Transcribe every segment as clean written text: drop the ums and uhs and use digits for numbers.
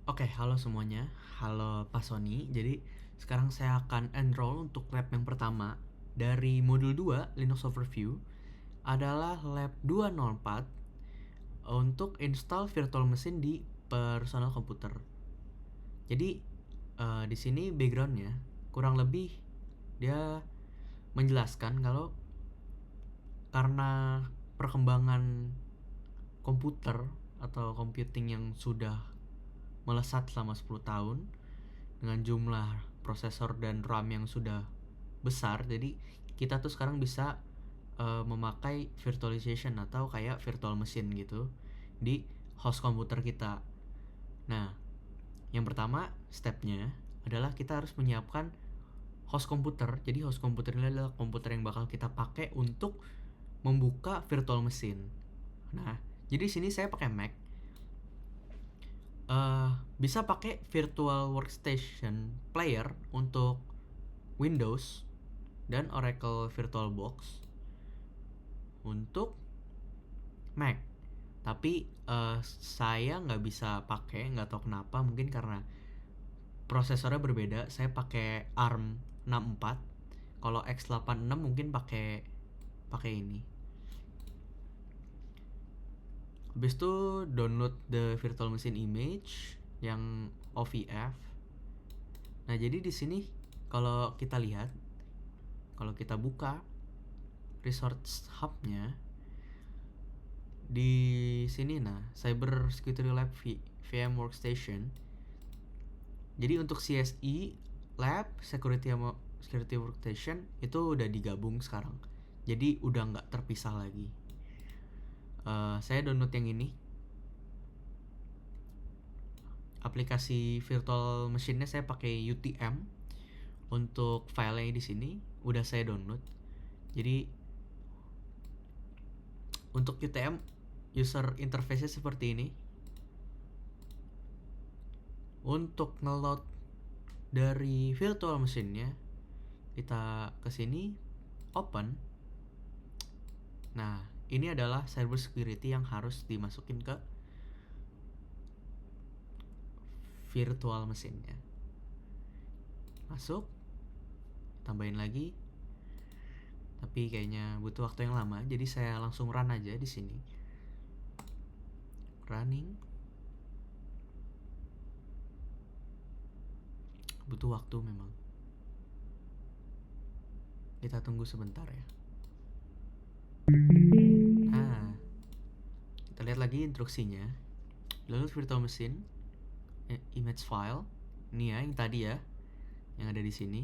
Oke, halo semuanya. Halo Pak Sony. Jadi, sekarang saya akan enroll untuk lab yang pertama dari modul 2 Linux Overview adalah lab 204 untuk install virtual machine di personal komputer. Jadi, di sini backgroundnya kurang lebih dia menjelaskan kalau karena perkembangan komputer atau computing yang sudah melesat selama 10 tahun dengan jumlah prosesor dan RAM yang sudah besar, jadi kita tuh sekarang bisa memakai virtualization atau kayak virtual machine gitu di host komputer kita. Nah, yang pertama stepnya adalah kita harus menyiapkan host komputer. Jadi host komputer ini adalah komputer yang bakal kita pakai untuk membuka virtual machine. Nah, jadi sini saya pakai Mac. Bisa pakai virtual workstation player untuk Windows dan Oracle VirtualBox untuk Mac. Tapi saya nggak bisa pakai, nggak tahu kenapa, mungkin karena prosesornya berbeda. Saya pakai ARM 64. Kalau X86 mungkin pakai ini. Habis itu download the virtual machine image yang OVF. Nah, jadi di sini kalau kita lihat, kalau kita buka resource hub-nya di sini, nah, Cyber Security Lab VM Workstation. Jadi untuk CSI Lab Security Workstation itu udah digabung sekarang. Jadi udah nggak terpisah lagi. Saya download yang ini. Aplikasi virtual machine-nya saya pakai UTM. Untuk filenya di sini udah saya download. Jadi untuk UTM user interface-nya seperti ini. Untuk ngeload dari virtual machine-nya, kita ke sini, open. Nah, ini adalah cyber security yang harus dimasukin ke virtual machine-nya. Masuk, tambahin lagi. Tapi kayaknya butuh waktu yang lama, jadi saya langsung run aja di sini. Running. Butuh waktu memang. Kita tunggu sebentar ya. Nah, kita lihat lagi instruksinya. Download virtual machine, image file. Ini ya, yang tadi ya, yang ada di sini.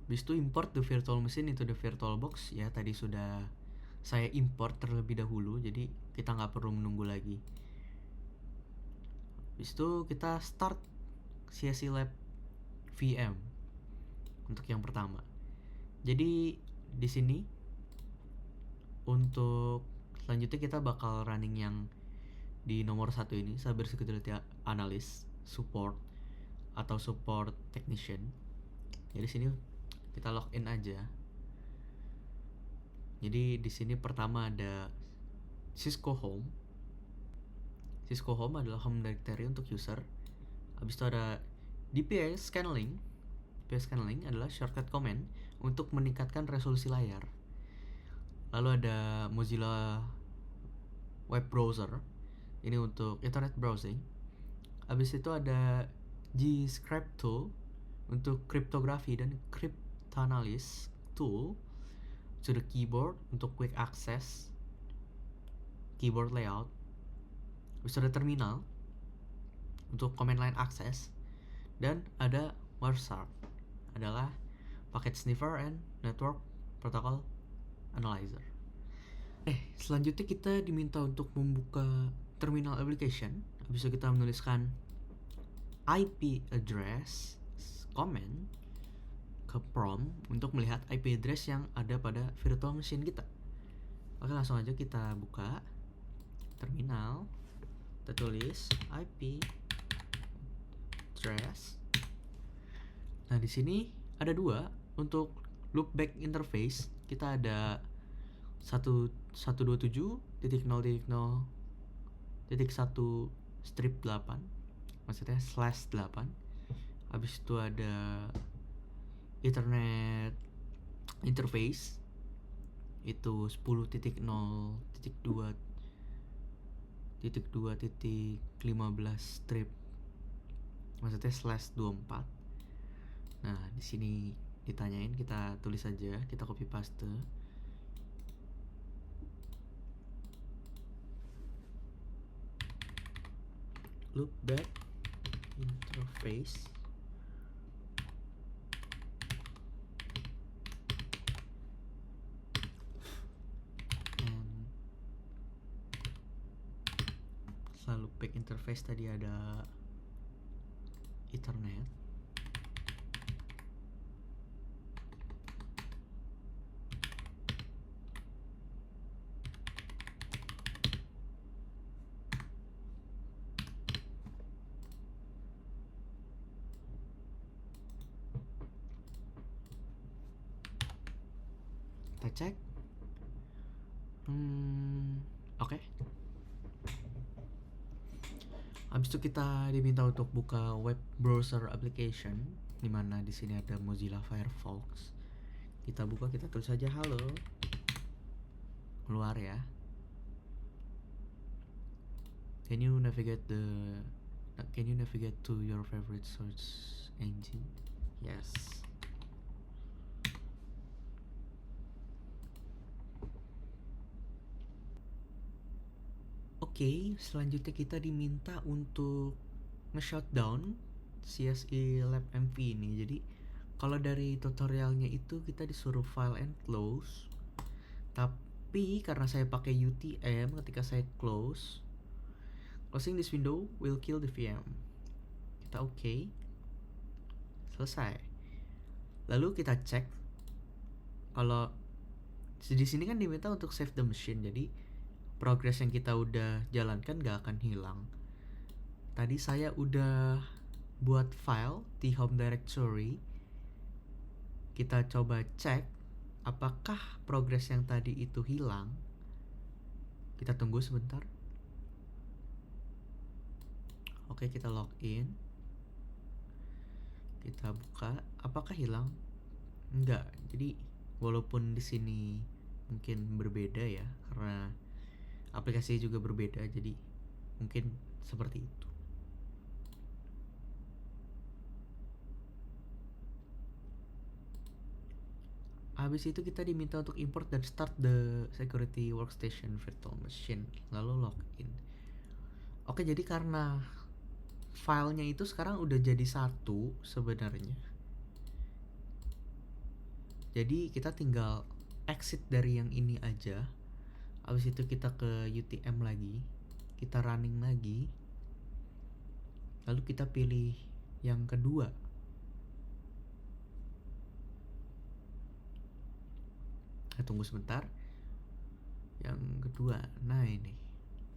Habis itu import the virtual machine into the VirtualBox. Ya, tadi sudah saya import terlebih dahulu, jadi kita nggak perlu menunggu lagi. Habis itu kita start CSI Lab VM untuk yang pertama. Jadi di sini untuk selanjutnya kita bakal running yang di nomor 1 ini, Cyber Security Analyst Support atau Support Technician. Jadi sini kita login aja. Jadi di sini pertama ada Cisco Home. Cisco Home adalah home directory untuk user. Habis itu ada DPI Scanning. DPI Scanning adalah shortcut command untuk meningkatkan resolusi layar. Lalu ada Mozilla Web Browser. Ini untuk internet browsing. Habis itu ada Gscript Tool untuk kriptografi dan cryptanalysis tool. To the keyboard untuk quick access, keyboard layout. Habis itu ada terminal untuk command line access, dan ada Wireshark adalah packet sniffer and network protocol analyzer. Selanjutnya kita diminta untuk membuka terminal application. Habis itu kita menuliskan IP address command ke prompt untuk melihat IP address yang ada pada virtual machine kita. Oke, langsung aja kita buka terminal. Kita tulis IP address. Nah, di sini ada dua. Untuk loopback interface kita ada 127.0.0.1 maksudnya /8. Habis itu ada Ethernet interface itu 10.0.2.2.15 strip maksudnya /24. Nah, di sini ditanyain, kita tulis aja, kita copy paste. Loopback interface and selalu back interface tadi ada Ethernet. Kita cek. Oke. Habis itu kita diminta untuk buka web browser application, dimana di sini ada Mozilla Firefox. Kita buka, kita tulis saja halo, keluar ya. Can you navigate to your favorite search engine? Yes. Oke, selanjutnya kita diminta untuk nge-shutdown CSI Lab MV ini. Jadi kalau dari tutorialnya itu kita disuruh file and close, tapi karena saya pakai UTM, ketika saya closing this window will kill the VM. Kita oke. Selesai. Lalu kita cek kalau di sini kan diminta untuk save the machine, jadi progress yang kita udah jalankan gak akan hilang. Tadi saya udah buat file di home directory. Kita coba cek apakah progress yang tadi itu hilang. Kita tunggu sebentar. Oke, kita login. Kita buka, apakah hilang? Enggak. Jadi walaupun di sini mungkin berbeda ya, karena aplikasi juga berbeda, jadi mungkin seperti itu. Habis itu kita diminta untuk import dan start the security workstation virtual machine, lalu login. Oke, jadi karena filenya itu sekarang udah jadi satu sebenarnya, jadi kita tinggal exit dari yang ini aja. Habis itu kita ke UTM lagi, kita running lagi, lalu kita pilih yang kedua. Tunggu sebentar. Yang kedua, nah ini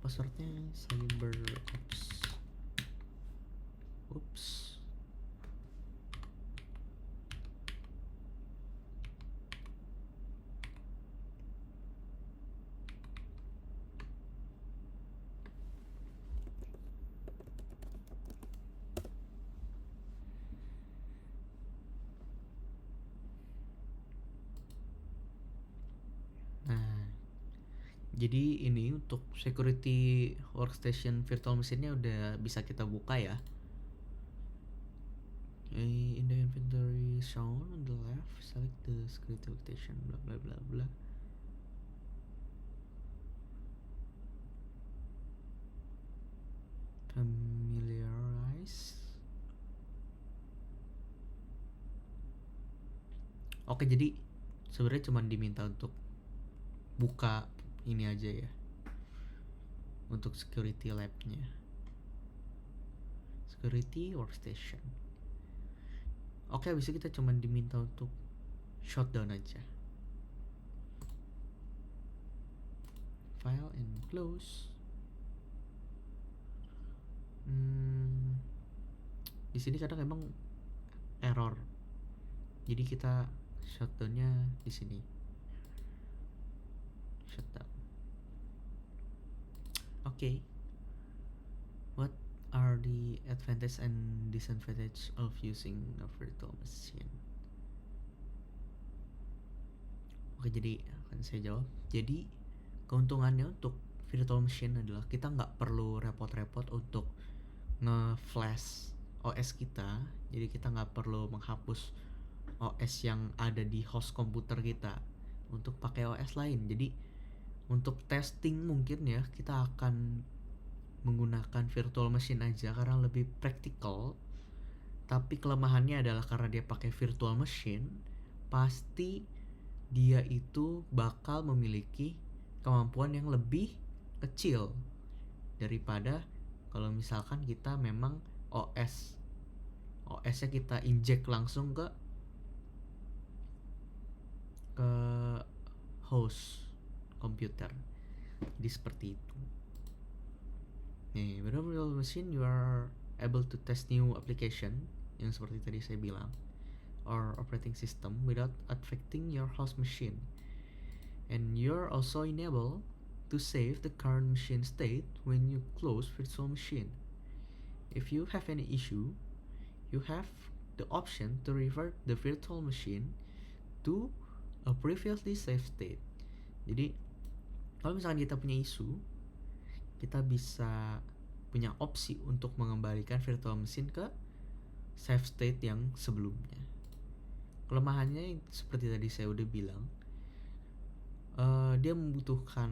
passwordnya CyberOps. Oops. Jadi ini untuk security workstation virtual machine-nya udah bisa kita buka ya. In the inventory shown on the left, select the security workstation, bla bla bla bla. Familiarize. Oke, jadi sebenarnya cuma diminta untuk buka ini aja ya, untuk security lab-nya, security workstation. Oke, habis itu kita cuma diminta untuk shutdown aja. File and close. Di sini kadang emang error, jadi kita shutdownnya di sini. shutdown. Okay. What are the advantage and disadvantage of using a virtual machine? Oke, jadi akan saya jawab. Jadi keuntungannya untuk virtual machine adalah kita nggak perlu repot-repot untuk nge-flash OS kita. Jadi kita nggak perlu menghapus OS yang ada di host komputer kita untuk pakai OS lain. Jadi untuk testing mungkin ya kita akan menggunakan virtual machine aja karena lebih praktikal. Tapi kelemahannya adalah karena dia pakai virtual machine, pasti dia itu bakal memiliki kemampuan yang lebih kecil daripada kalau misalkan kita memang OS-nya kita inject langsung ke host komputer. Jadi seperti itu. Nih, with a virtual machine you are able to test new application yang seperti tadi saya bilang, or operating system without affecting your host machine. And you're also enabled to save the current machine state when you close virtual machine. If you have any issue, you have the option to revert the virtual machine to a previously saved state. Jadi kalau misalkan kita punya isu, kita bisa punya opsi untuk mengembalikan virtual machine ke save state yang sebelumnya. Kelemahannya seperti tadi saya udah bilang, dia membutuhkan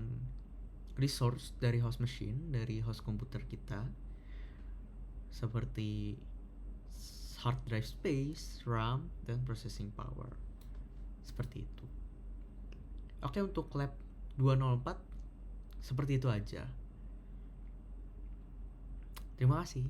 resource dari host machine, dari host komputer kita, seperti hard drive space, RAM, dan processing power. Seperti itu. Oke, untuk lab 204 seperti itu aja. Terima kasih.